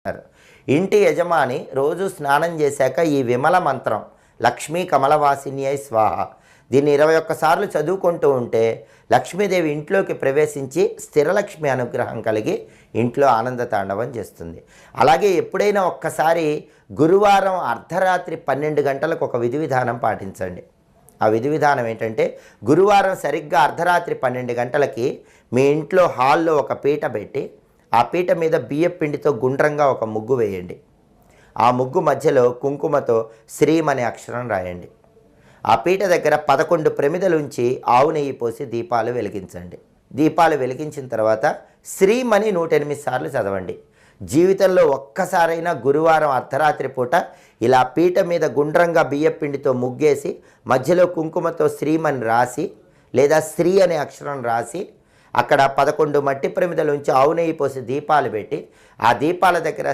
అంటారు. ఇంటి యజమాని రోజు స్నానం చేశాక ఈ విమల మంత్రం లక్ష్మీ కమలవాసిన్యై స్వాహ దీన్ని 21 సార్లు చదువుకుంటూ ఉంటే లక్ష్మీదేవి ఇంట్లోకి ప్రవేశించి స్థిరలక్ష్మి అనుగ్రహం కలిగి ఇంట్లో ఆనంద తాండవం చేస్తుంది. అలాగే ఎప్పుడైనా ఒక్కసారి గురువారం అర్ధరాత్రి 12 గంటలకు ఒక విధి విధానం పాటించండి. ఆ విధి విధానం ఏంటంటే, గురువారం సరిగ్గా అర్ధరాత్రి 12 గంటలకి మీ ఇంట్లో హాల్లో ఒక పీట పెట్టి ఆ పీట మీద బియ్యం పిండితో గుండ్రంగా ఒక ముగ్గు వేయండి. ఆ ముగ్గు మధ్యలో కుంకుమతో శ్రీం అనే అక్షరం రాయండి. ఆ పీట దగ్గర 11 ప్రమిదలుంచి ఆవు నెయ్యి పోసి దీపాలు వెలిగించండి. దీపాలు వెలిగించిన తర్వాత శ్రీం అని 108 సార్లు చదవండి. జీవితంలో ఒక్కసారైనా గురువారం అర్ధరాత్రి పూట ఇలా పీట మీద గుండ్రంగా బియ్యం పిండితో ముగ్గేసి మధ్యలో కుంకుమతో శ్రీం అని రాసి లేదా శ్రీ అనే అక్షరం రాసి అక్కడ 11 మట్టి ప్రమిదలుంచి ఆవు నెయ్యి పోసి దీపాలు పెట్టి ఆ దీపాల దగ్గర